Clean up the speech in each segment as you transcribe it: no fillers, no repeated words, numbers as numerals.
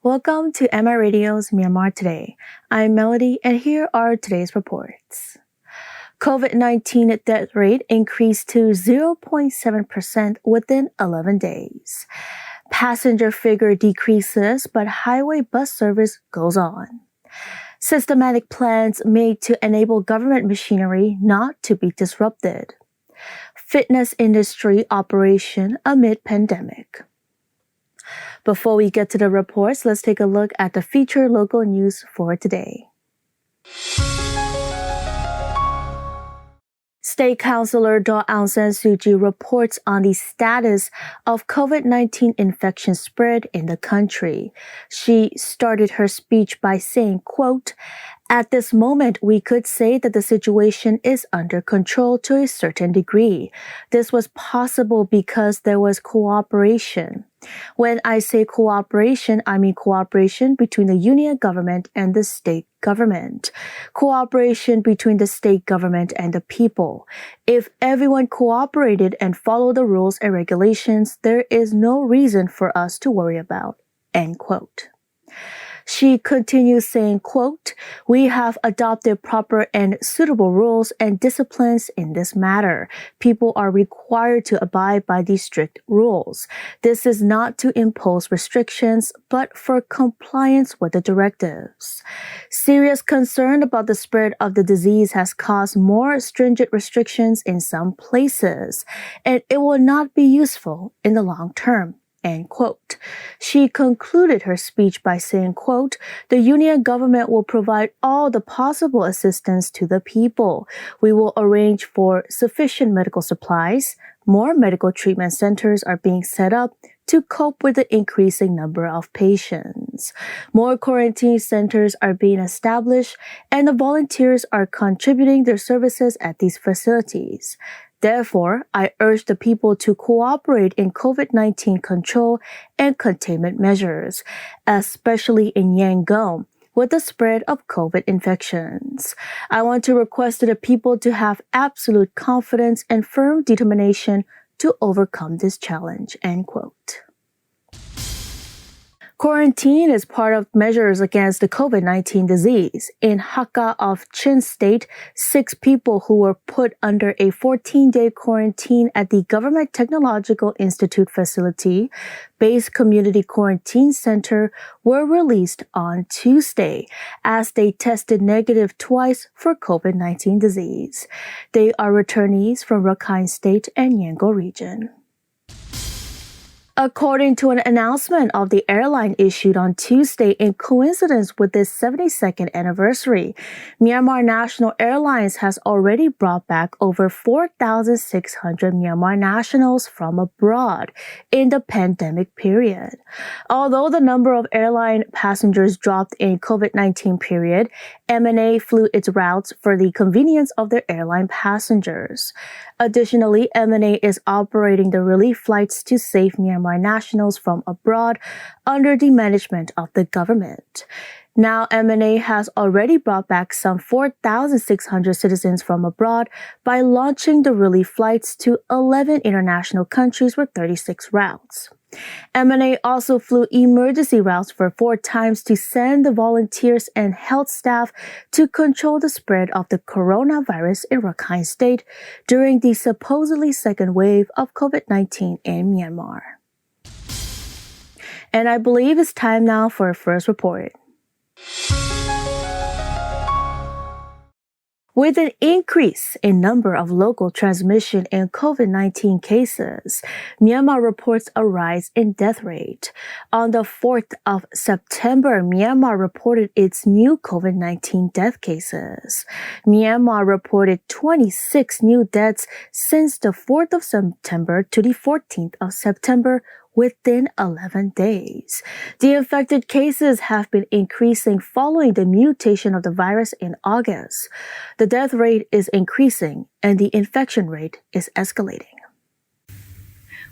Welcome to Myanmar Radio's Myanmar Today. I'm Melody, and here are today's reports. COVID-19 death rate increased to 0.7% within 11 days. Passenger figure decreases, but highway bus service goes on. Systematic plans made to enable government machinery not to be disrupted. Fitness industry operation amid pandemic. Before we get to the reports, let's take a look at the featured local news for today. State Councillor Daw Aung San Suu Kyi reports on the status of COVID-19 infection spread in the country. She started her speech by saying, quote, "At this moment, we could say that the situation is under control to a certain degree. This was possible because there was cooperation. When I say cooperation, I mean cooperation between the union government and the state government. Cooperation between the state government and the people. If everyone cooperated and followed the rules and regulations, there is no reason for us to worry about." End quote. She continues saying, quote, "We have adopted proper and suitable rules and disciplines in this matter. People are required to abide by these strict rules. This is not to impose restrictions, but for compliance with the directives. Serious concern about the spread of the disease has caused more stringent restrictions in some places, and it will not be useful in the long term." End quote. She concluded her speech by saying, quote, "The union government will provide all the possible assistance to the people. We will arrange for sufficient medical supplies. More medical treatment centers are being set up to cope with the increasing number of patients. More quarantine centers are being established, and the volunteers are contributing their services at these facilities. Therefore, I urge the people to cooperate in COVID-19 control and containment measures, especially in Yangon, with the spread of COVID infections. I want to request to the people to have absolute confidence and firm determination to overcome this challenge." End quote. Quarantine is part of measures against the COVID-19 disease. In Hakka of Chin State, 6 people who were put under a 14-day quarantine at the Government Technological Institute facility based community quarantine center were released on Tuesday as they tested negative twice for COVID-19 disease. They are returnees from Rakhine State and Yangon region. According to an announcement of the airline issued on Tuesday in coincidence with its 72nd anniversary, Myanmar National Airlines has already brought back over 4,600 Myanmar nationals from abroad in the pandemic period. Although the number of airline passengers dropped in COVID-19 period, MNA flew its routes for the convenience of their airline passengers. Additionally, MNA is operating the relief flights to save Myanmar nationals from abroad under the management of the government. Now, MNA has already brought back some 4,600 citizens from abroad by launching the relief flights to 11 international countries with 36 routes. MNA also flew emergency routes for 4 times to send the volunteers and health staff to control the spread of the coronavirus in Rakhine State during the supposedly second wave of COVID-19 in Myanmar. And I believe it's time now for our first report. With an increase in number of local transmission in COVID-19 cases, Myanmar reports a rise in death rate. On the 4th of September, Myanmar reported its new COVID-19 death cases. Myanmar reported 26 new deaths since the 4th of September to the 14th of September, within 11 days. The infected cases have been increasing following the mutation of the virus in August. The death rate is increasing and the infection rate is escalating.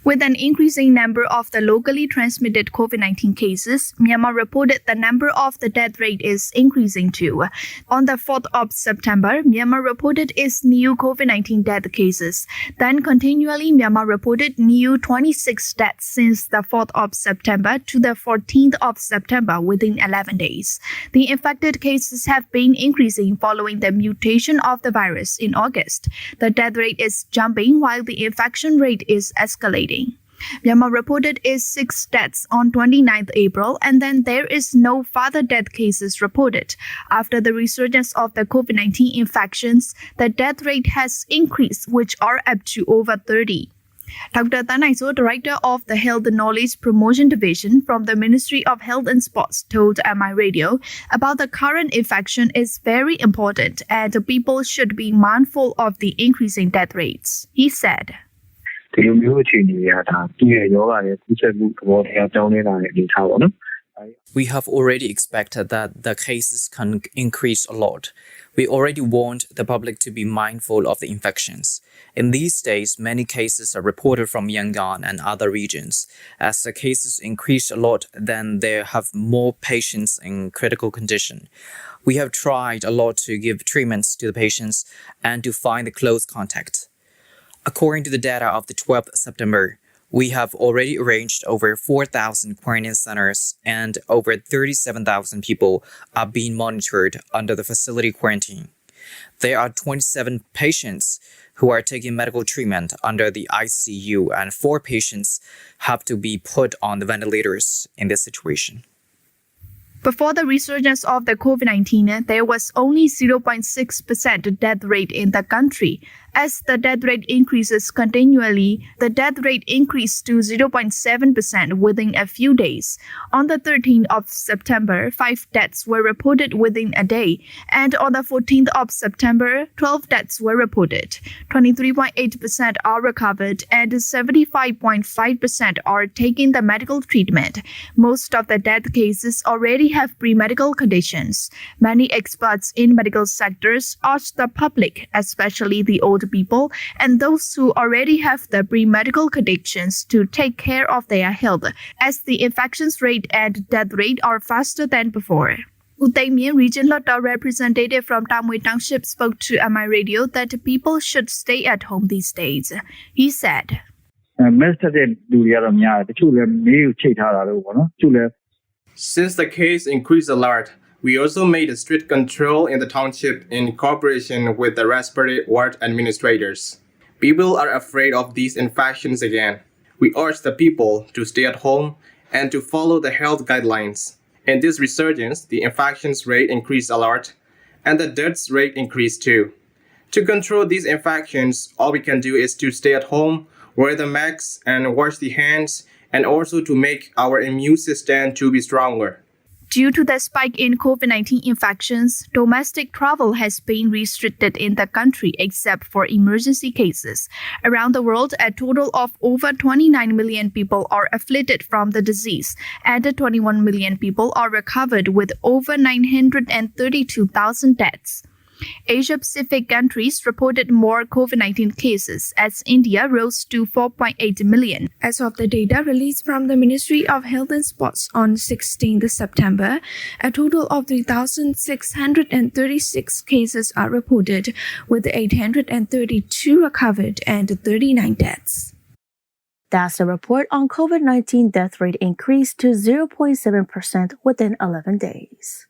With an increasing number of the locally transmitted COVID-19 cases, Myanmar reported the number of the death rate is increasing too. On the 4th of September, Myanmar reported its new COVID-19 death cases. Then continually, Myanmar reported new 26 deaths since the 4th of September to the 14th of September within 11 days. The infected cases have been increasing following the mutation of the virus in August. The death rate is jumping while the infection rate is escalating. Myanmar reported its 6 deaths on 29th April, and then there is no further death cases reported. After the resurgence of the COVID-19 infections, the death rate has increased, which are up to over 30. Dr. Tanaiso, director of the Health Knowledge Promotion Division from the Ministry of Health and Sports, told MI Radio about the current infection is very important and people should be mindful of the increasing death rates. He said, We have already expected that the cases can increase a lot. We already want the public to be mindful of the infections. In these days, many cases are reported from Yangon and other regions. As the cases increase a lot, then there have more patients in critical condition. We have tried a lot to give treatments to the patients and to find the close contact. According to the data of the 12th September, we have already arranged over 4,000 quarantine centers and over 37,000 people are being monitored under the facility quarantine. There are 27 patients who are taking medical treatment under the ICU and 4 patients have to be put on the ventilators in this situation. Before the resurgence of the COVID-19, there was only 0.6% death rate in the country. As the death rate increases continually, the death rate increased to 0.7% within a few days. On the 13th of September, 5 deaths were reported within a day, and on the 14th of September, 12 deaths were reported. 23.8% are recovered, and 75.5% are taking the medical treatment. Most of the death cases already have pre-medical conditions. Many experts in medical sectors urge the public, especially the old people and those who already have the pre-medical conditions, to take care of their health, as the infections rate and death rate are faster than before. Utaimin Region Lotto representative from Tamui Township spoke to MI Radio that people should stay at home these days. He said, Since the case increased a lot, we also made a strict control in the township in cooperation with the respiratory ward administrators. People are afraid of these infections again. We urge the people to stay at home and to follow the health guidelines. In this resurgence, the infections rate increased a lot, and the deaths rate increased too. To control these infections, all we can do is to stay at home, wear the masks, and wash the hands, and also to make our immune system to be stronger. Due to the spike in COVID-19 infections, domestic travel has been restricted in the country except for emergency cases. Around the world, a total of over 29 million people are afflicted from the disease, and 21 million people are recovered with over 932,000 deaths. Asia-Pacific countries reported more COVID-19 cases as India rose to 4.8 million. As of the data released from the Ministry of Health and Sports on 16th September, a total of 3,636 cases are reported, with 832 recovered and 39 deaths. That's the report on COVID-19 death rate increased to 0.7% within 11 days.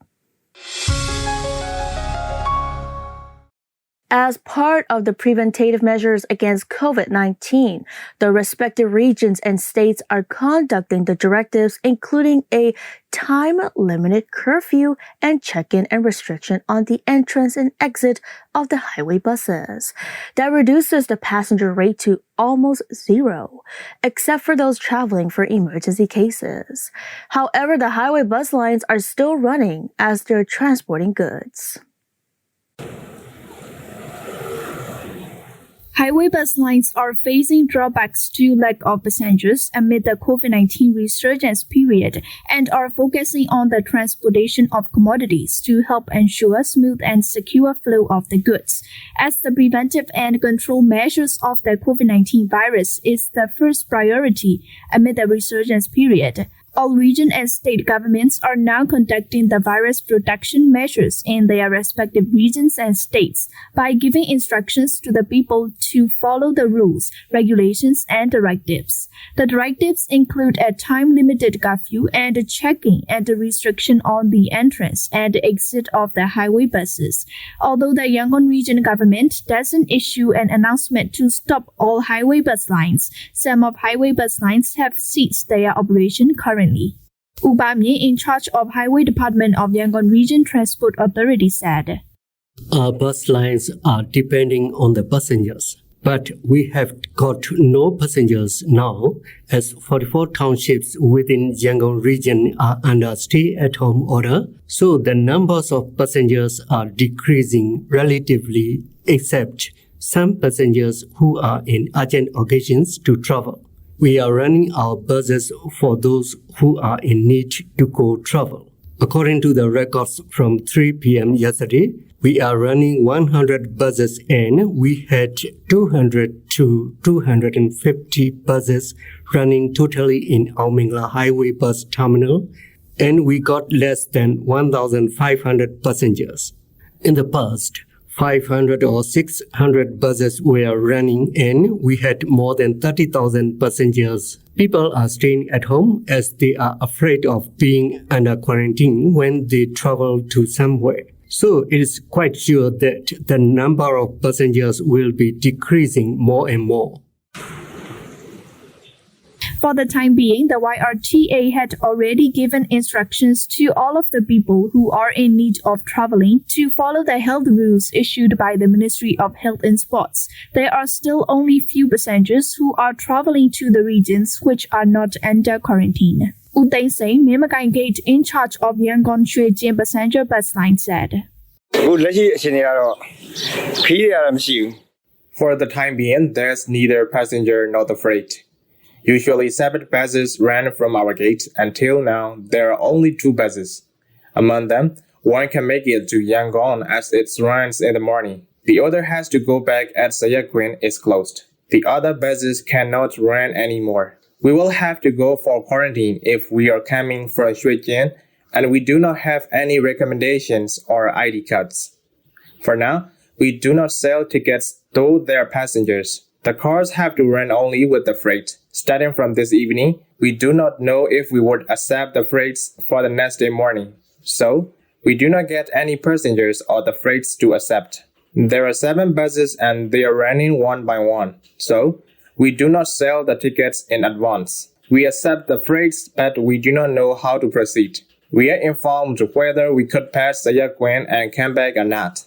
As part of the preventative measures against COVID-19, the respective regions and states are conducting the directives, including a time-limited curfew and check-in and restriction on the entrance and exit of the highway buses. That reduces the passenger rate to almost zero, except for those traveling for emergency cases. However, the highway bus lines are still running as they're transporting goods. Highway bus lines are facing drawbacks to lack of passengers amid the COVID-19 resurgence period and are focusing on the transportation of commodities to help ensure smooth and secure flow of the goods. As the preventive and control measures of the COVID-19 virus is the first priority amid the resurgence period, all region and state governments are now conducting the virus protection measures in their respective regions and states by giving instructions to the people to follow the rules, regulations, and directives. The directives include a time-limited curfew and checking and restriction on the entrance and exit of the highway buses. Although the Yangon region government doesn't issue an announcement to stop all highway bus lines, some of highway bus lines have ceased their operation currently. Ubami, in charge of Highway Department of Yangon Region Transport Authority, said, Our bus lines are depending on the passengers, but we have got no passengers now as 44 townships within Yangon region are under stay-at-home order, so the numbers of passengers are decreasing relatively except some passengers who are in urgent occasions to travel. We are running our buses for those who are in need to go travel. According to the records from 3 p.m. yesterday, we are running 100 buses and we had 200 to 250 buses running totally in Aomingla Highway Bus Terminal, and we got less than 1,500 passengers. In the past, 500 or 600 buses were running and we had more than 30,000 passengers. People are staying at home as they are afraid of being under quarantine when they travel to somewhere. So it is quite sure that the number of passengers will be decreasing more and more. For the time being, the YRTA had already given instructions to all of the people who are in need of traveling to follow the health rules issued by the Ministry of Health and Sports. There are still only few passengers who are traveling to the regions which are not under quarantine. U Teng Seng, Myanmar Gate, in charge of Yangon Chue Jin passenger bus line, said, For the time being, there's neither passenger nor the freight. Usually 7 buses ran from our gate. Until now, there are only 2 buses. Among them, one can make it to Yangon as it runs in the morning. The other has to go back as Sayakwin is closed. The other buses cannot run anymore. We will have to go for quarantine if we are coming from Shuijian, and we do not have any recommendations or ID cards. For now, we do not sell tickets to their passengers. The cars have to run only with the freight. Starting from this evening, we do not know if we would accept the freights for the next day morning. So, we do not get any passengers or the freights to accept. There are 7 buses and they are running one by one. So, we do not sell the tickets in advance. We accept the freights, but we do not know how to proceed. We are informed whether we could pass Sayakwin and come back or not.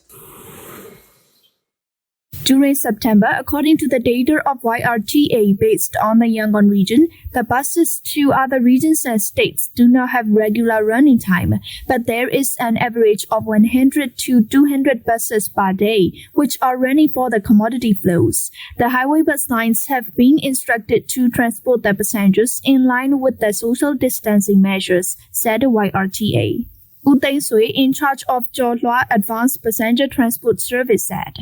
During September, according to the data of YRTA based on the Yangon region, the buses to other regions and states do not have regular running time, but there is an average of 100 to 200 buses per day, which are running for the commodity flows. The highway bus lines have been instructed to transport the passengers in line with the social distancing measures, said YRTA. U Teng Sui, in charge of Jolhua Advanced Passenger Transport Service, said,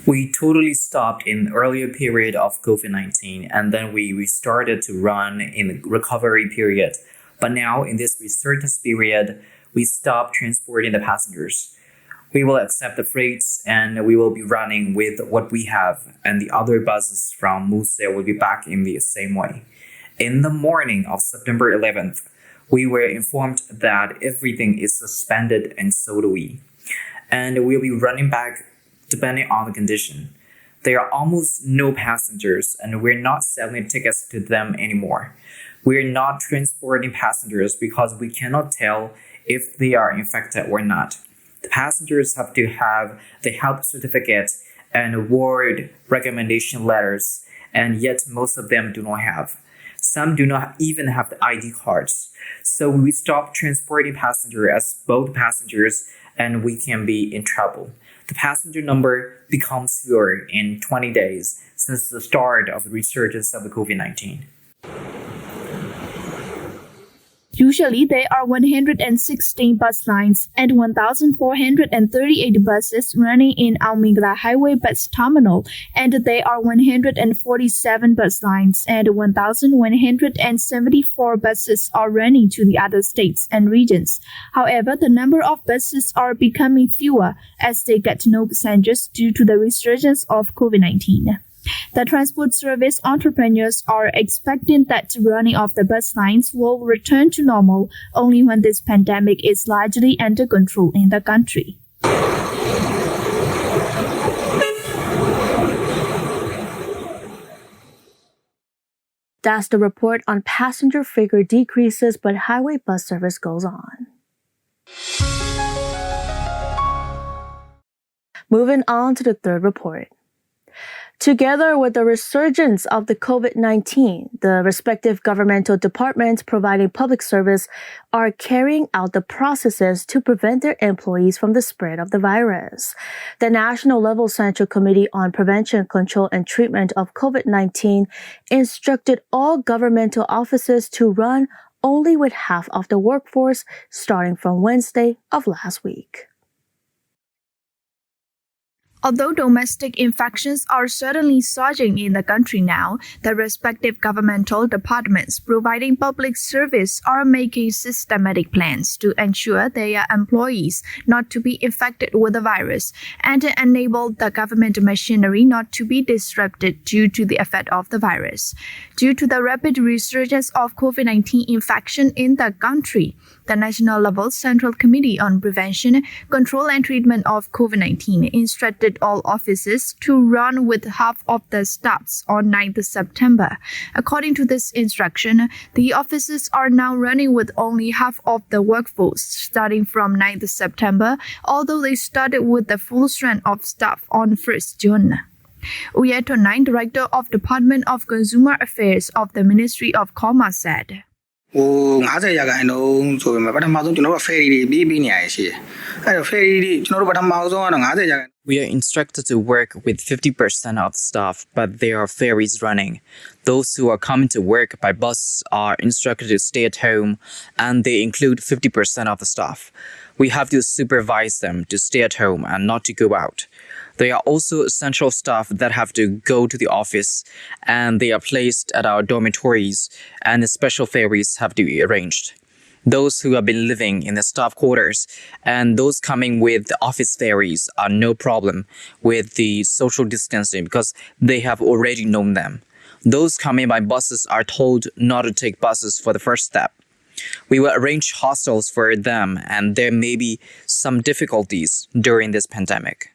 We totally stopped in the earlier period of COVID-19 and then we started to run in the recovery period. But now in this resurgence period, we stopped transporting the passengers. We will accept the freights and we will be running with what we have, and the other buses from Muse will be back in the same way. In the morning of September 11th, we were informed that everything is suspended, and so do we. And we'll be running back depending on the condition. There are almost no passengers, and we're not selling tickets to them anymore. We're not transporting passengers because we cannot tell if they are infected or not. The passengers have to have the health certificate and ward recommendation letters, and yet most of them do not have. Some do not even have the ID cards. So we stop transporting passengers as both passengers and we can be in trouble. The passenger number becomes fewer in 20 days since the start of the resurgence of the COVID-19. Usually, there are 116 bus lines and 1,438 buses running in Ao Mingla Highway Bus Terminal, and there are 147 bus lines and 1,174 buses are running to the other states and regions. However, the number of buses are becoming fewer as they get no passengers due to the resurgence of COVID-19. The transport service entrepreneurs are expecting that the running of the bus lines will return to normal only when this pandemic is largely under control in the country. That's the report on passenger figure decreases, but highway bus service goes on. Moving on to the third report. Together with the resurgence of the COVID-19, the respective governmental departments providing public service are carrying out the processes to prevent their employees from the spread of the virus. The National Level Central Committee on Prevention, Control, and Treatment of COVID-19 instructed all governmental offices to run only with half of the workforce starting from Wednesday of last week. Although domestic infections are certainly surging in the country now, the respective governmental departments providing public service are making systematic plans to ensure their employees not to be infected with the virus and to enable the government machinery not to be disrupted due to the effect of the virus. Due to the rapid resurgence of COVID-19 infection in the country, the National Level Central Committee on Prevention, Control and Treatment of COVID-19 instructed all offices to run with half of the staffs on 9th September. According to this instruction, the offices are now running with only half of the workforce starting from 9th September, although they started with the full strength of staff on 1st June. Uyeto 9, Director of Department of Consumer Affairs of the Ministry of Commerce said, 50ရာခိုင်နှုန်းဆိုပေမဲ့ပထမဆုံးကျွန်တော်တို့ ferry တွေပြီးနေရရှိတယ်။အဲ့တော့ ferry တွေကျွန်တော်တို့ပထမဆုံးကတော့50ရာခိုင် We are instructed to work with 50% of staff, but there are ferries running. Those who are coming to work by bus are instructed to stay at home, and they include 50% of the staff. We have to supervise them to stay at home and not to go out. There are also essential staff that have to go to the office, and they are placed at our dormitories, and the special ferries have to be arranged. Those who have been living in the staff quarters and those coming with the office ferries are no problem with the social distancing because they have already known them. Those coming by buses are told not to take buses for the first step. We will arrange hostels for them, and there may be some difficulties during this pandemic.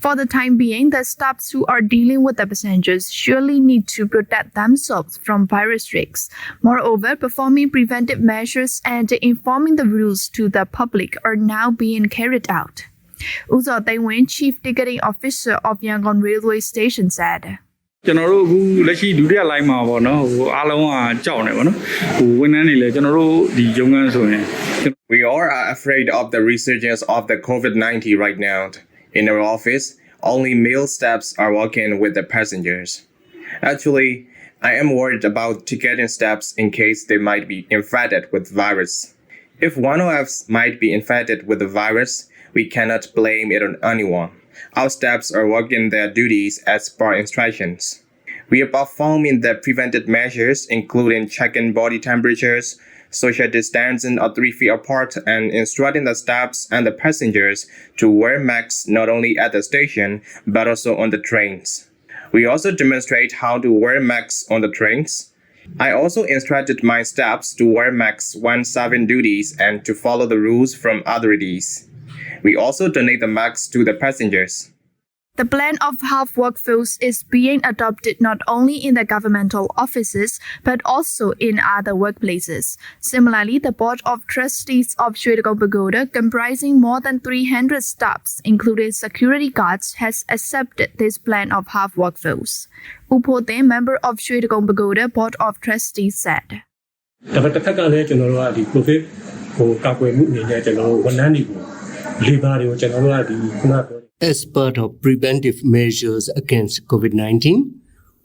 For the time being, the staffs who are dealing with the passengers surely need to protect themselves from virus risks. Moreover, performing preventive measures and informing the rules to the public are now being carried out. Uzo Taiwan, Chief Ticketing Officer of Yangon Railway Station, said, ကျွန်တော်တို့အခုလက်ရှိဒုတိယ line မှာပေါ့နော်ဟိုအားလုံးကကြောက်နေပေါ့နော်ဟိုဝန်ထမ်းတွေလည်းကျွန်တော်တို့ဒီရုံးခန်းဆိုရင် We all are afraid of the resurgence of the COVID-19 right now. In our office, only male staffs are working with the passengers. Actually, I am worried about ticketing staffs in case they might be infected with virus. If one of us might be infected with the virus, we cannot blame it on anyone. Our staffs are working their duties as per instructions. We are performing the preventive measures, including checking body temperatures, social distancing of 3 feet apart, and instructing the staffs and the passengers to wear masks not only at the station, but also on the trains. We also demonstrate how to wear masks on the trains. I also instructed my staffs to wear masks when serving duties and to follow the rules from authorities. We also donate the masks to the passengers. The plan of half workforce is being adopted not only in the governmental offices but also in other workplaces. Similarly, the Board of Trustees of Shwedagon Pagoda, comprising more than 300 staffs, including security guards, has accepted this plan of half workforce. Upote, member of Shwedagon Pagoda Board of Trustees, said. ဒါပေမဲ့တစ်ဖက်ကလည်းကျွန်တော်တို့ကဒီ COVID ကိုကာကွယ်မှုအနေနဲ့ကျွန်တော်တို့ဝန်ထမ်းတွေကို labor တွေကိုကျွန်တော်တို့ကဒီခုနပြော As part of preventive measures against COVID-19,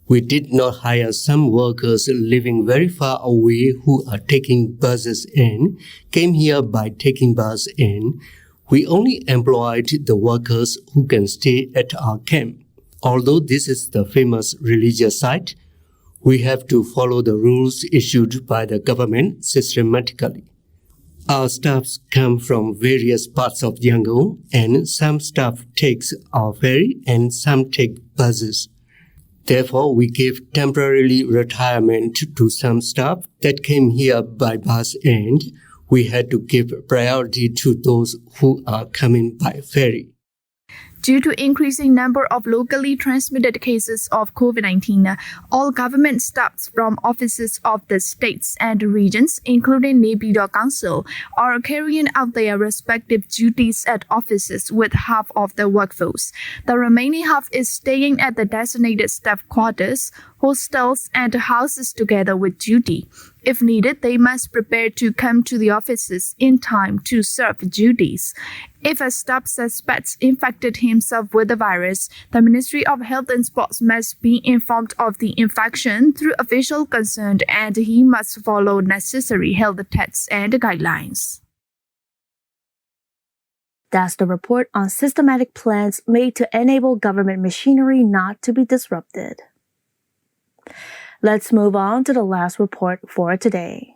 we did not hire some workers living very far away who are taking buses in, came here by taking bus in. We only employed the workers who can stay at our camp. Although this is the famous religious site, we have to follow the rules issued by the government systematically. Our staffs come from various parts of Yangon, and some staff takes our ferry and some take buses. Therefore, we give temporarily retirement to some staff that came here by bus, and we had to give priority to those who are coming by ferry. Due to increasing number of locally transmitted cases of COVID-19, all government staffs from offices of the states and regions, including Naypyidaw Council, are carrying out their respective duties at offices with half of the workforce. The remaining half is staying at the designated staff quarters, hostels, and houses together with duty. If needed, they must prepare to come to the offices in time to serve duties. If a staff suspects infected himself with the virus, the Ministry of Health and Sports must be informed of the infection through official concern, and he must follow necessary health tests and guidelines. That's the report on systematic plans made to enable government machinery not to be disrupted. Let's move on to the last report for today.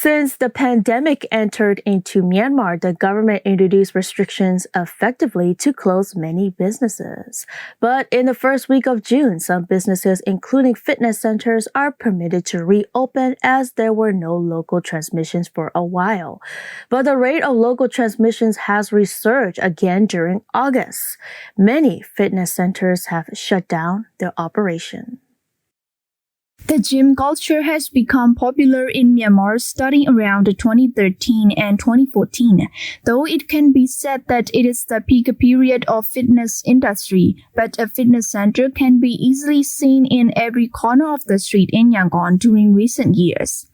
Since the pandemic entered into Myanmar, the government introduced restrictions effectively to close many businesses. But in the first week of June, some businesses, including fitness centers, are permitted to reopen as there were no local transmissions for a while. But the rate of local transmissions has resurged again during August. Many fitness centers have shut down their operation. The gym culture has become popular in Myanmar starting around 2013 and 2014, though it can be said that it is the peak period of fitness industry, but a fitness center can be easily seen in every corner of the street in Yangon during recent years.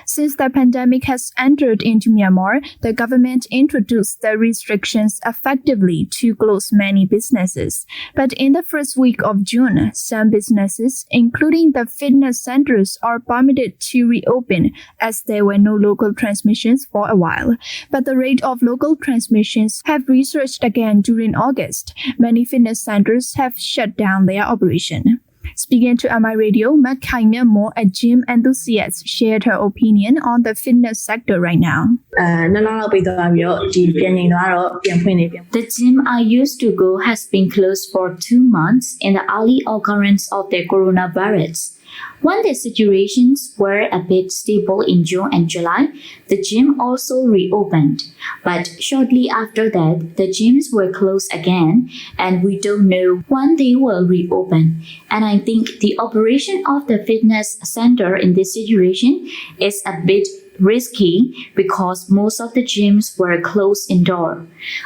Since the pandemic has entered into Myanmar, the government introduced the restrictions effectively to close many businesses. But in the first week of June, some businesses, including the fitness centers, are permitted to reopen as there were no local transmissions for a while. But the rate of local transmissions have resurged again during August. Many fitness centers have shut down their operation. Speaking to MI Radio, Mak Kaimya Mo, a gym enthusiast, shared her opinion on the fitness sector right now. The gym I used to go has been closed for 2 months in the early occurrence of the coronavirus. When the situations were a bit stable in June and July, the gym also reopened. But shortly after that, the gyms were closed again, and we don't know when they will reopen. And I think the operation of the fitness center in this situation is a bit risky because most of the gyms were closed indoor.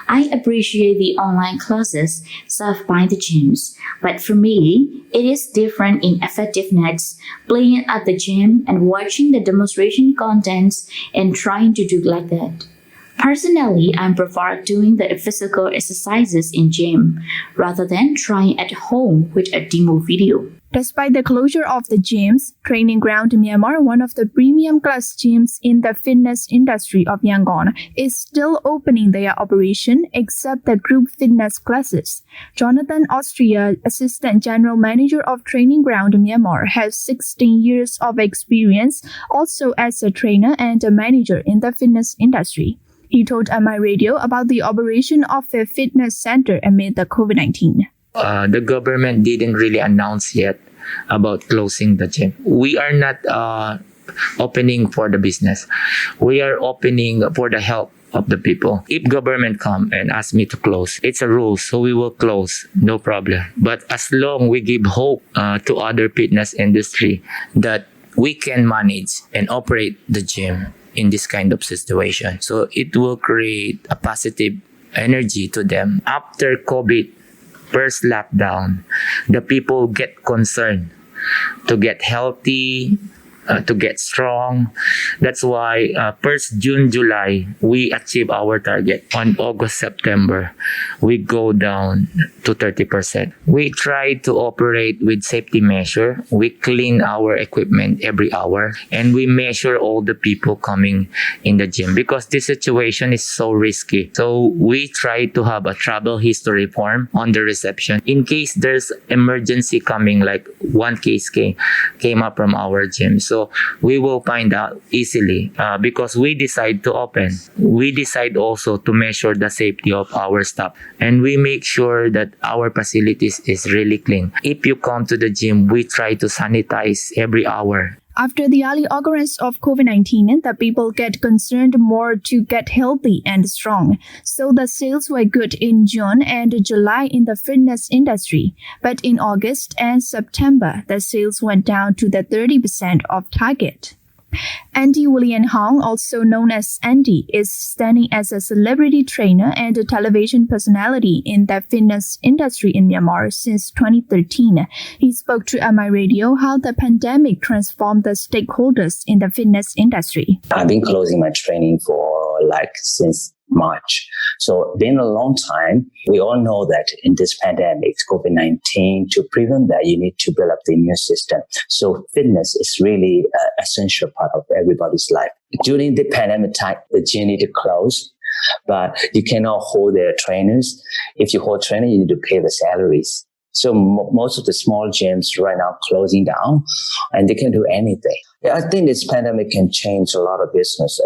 I appreciate the online classes served by the gyms, but for me, it is different in effectiveness, playing at the gym and watching the demonstration contents and trying to do like that. Personally, I prefer doing the physical exercises in gym rather than trying at home with a demo video. Despite the closure of the gyms, Training Ground Myanmar, one of the premium class gyms in the fitness industry of Yangon, is still opening their operation except the group fitness classes. Jonathan Austria, Assistant General Manager of Training Ground Myanmar, has 16 years of experience also as a trainer and a manager in the fitness industry. He told MI Radio about the operation of a fitness center amid the COVID-19. The government didn't really announce yet about closing the gym. We are not opening for the business. We are opening for the health of the people. If government come and ask me to close, it's a rule, so we will close, no problem. But as long we give hope to other fitness industry that we can manage and operate the gym in this kind of situation, so it will create a positive energy to them. After COVID first lockdown, the people get concerned to get healthy, to get strong. That's why 1st June, July, we achieve our target. On August, September, we go down to 30%. We try to operate with safety measure. We clean our equipment every hour, and we measure all the people coming in the gym because this situation is so risky. So we try to have a travel history form on the reception. In case there's emergency coming, like one case came up from our gym. So we will find out easily because we decide to open. We decide also to measure the safety of our staff, and we make sure that our facilities is really clean. If you come to the gym, we try to sanitize every hour. After the early occurrence of COVID-19, the people get concerned more to get healthy and strong. So the sales were good in June and July in the fitness industry. But in August and September, the sales went down to the 30% of target. Andy William Hong, also known as Andy, is standing as a celebrity trainer and a television personality in the fitness industry in Myanmar since 2013. He spoke to MI Radio how the pandemic transformed the stakeholders in the fitness industry. I've been closing my training for since March. So been a long time. We all know that in this pandemic, COVID-19, to prevent that, you need to build up the immune system. So fitness is really an essential part of everybody's life. During the pandemic time, the gym need to close, but you cannot hold their trainers. If you hold trainers, you need to pay the salaries. So most of the small gyms right now closing down, and they can do anything. Yeah, I think this pandemic can change a lot of business,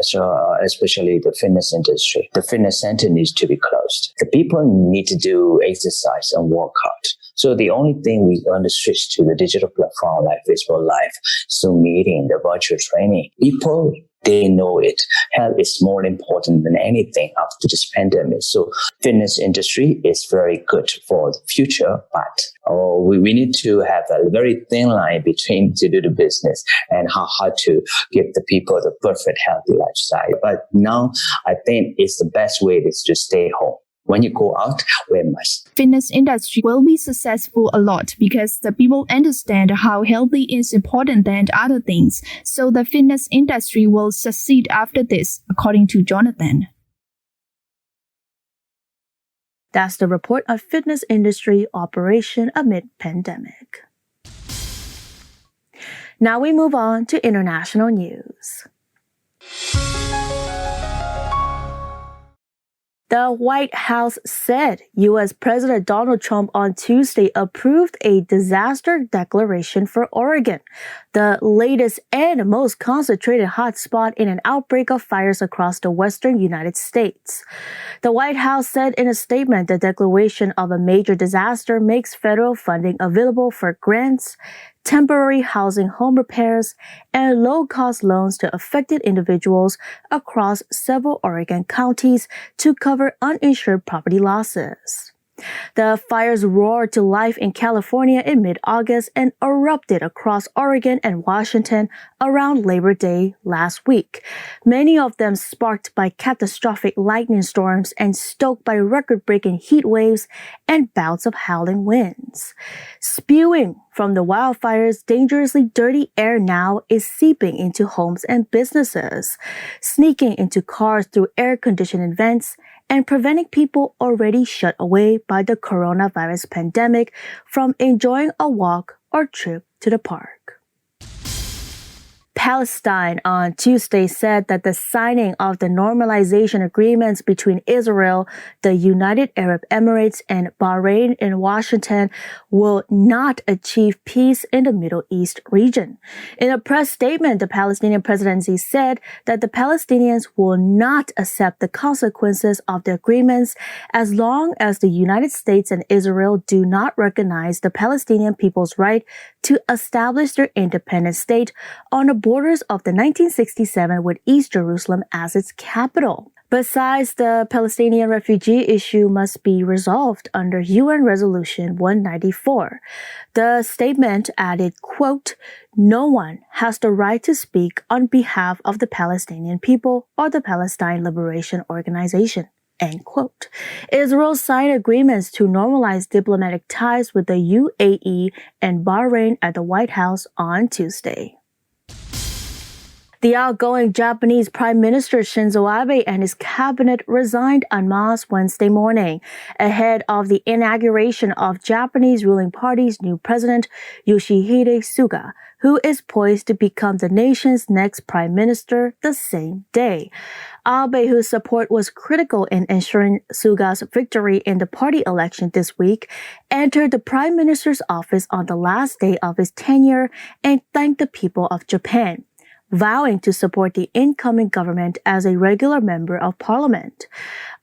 especially the fitness industry. The fitness center needs to be closed. The people need to do exercise and work out. So the only thing we want to switch to the digital platform like Facebook Live, Zoom meeting, the virtual training. People, they know it. Health is more important than anything after this pandemic. So fitness industry is very good for the future, but we need to have a very thin line between to do the business and how to give the people the perfect healthy lifestyle. But now I think it's the best way is to stay home. When you go out, wear mask. Fitness industry will be successful a lot because the people understand how healthy is important than other things. So the fitness industry will succeed after this, according to Jonathan. That's the report of fitness industry operation amid pandemic. Now we move on to international news. The White House said U.S. President Donald Trump on Tuesday approved a disaster declaration for Oregon, the latest and most concentrated hotspot in an outbreak of fires across the western United States. The White House said in a statement the declaration of a major disaster makes federal funding available for grants, temporary housing, home repairs, and low-cost loans to affected individuals across several Oregon counties to cover uninsured property losses. The fires roared to life in California in mid-August and erupted across Oregon and Washington around Labor Day last week, many of them sparked by catastrophic lightning storms and stoked by record-breaking heat waves and bouts of howling winds. Spewing from the wildfires, dangerously dirty air now is seeping into homes and businesses, sneaking into cars through air-conditioned vents, and preventing people already shut away by the coronavirus pandemic from enjoying a walk or trip to the park. Palestine on Tuesday said that the signing of the normalization agreements between Israel, the United Arab Emirates, and Bahrain in Washington will not achieve peace in the Middle East region. In a press statement, the Palestinian presidency said that the Palestinians will not accept the consequences of the agreements as long as the United States and Israel do not recognize the Palestinian people's right to establish their independent state on the borders of the 1967 with East Jerusalem as its capital. Besides, the Palestinian refugee issue must be resolved under UN Resolution 194. The statement added, quote, "No one has the right to speak on behalf of the Palestinian people or the Palestine Liberation Organization." End quote. Israel signed agreements to normalize diplomatic ties with the UAE and Bahrain at the White House on Tuesday. The outgoing Japanese Prime Minister Shinzo Abe and his cabinet resigned en masse Wednesday morning, ahead of the inauguration of Japanese ruling party's new president, Yoshihide Suga, who is poised to become the nation's next prime minister the same day. Abe, whose support was critical in ensuring Suga's victory in the party election this week, entered the prime minister's office on the last day of his tenure and thanked the people of Japan, vowing to support the incoming government as a regular member of parliament.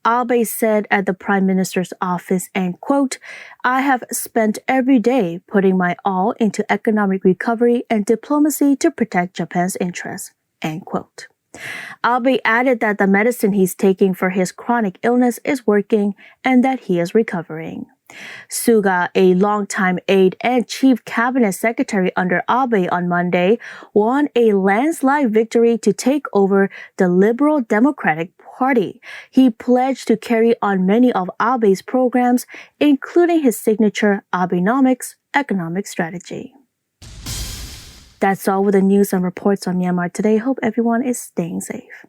Abe said at the prime minister's office, and quote, "I have spent every day putting my all into economic recovery and diplomacy to protect Japan's interests," end quote. Abe added that the medicine he's taking for his chronic illness is working and that he is recovering. Suga, a longtime aide and chief cabinet secretary under Abe on Monday, won a landslide victory to take over the Liberal Democratic Party. He pledged to carry on many of Abe's programs, including his signature Abenomics economic strategy. That's all with the news and reports on Myanmar Today. Hope everyone is staying safe.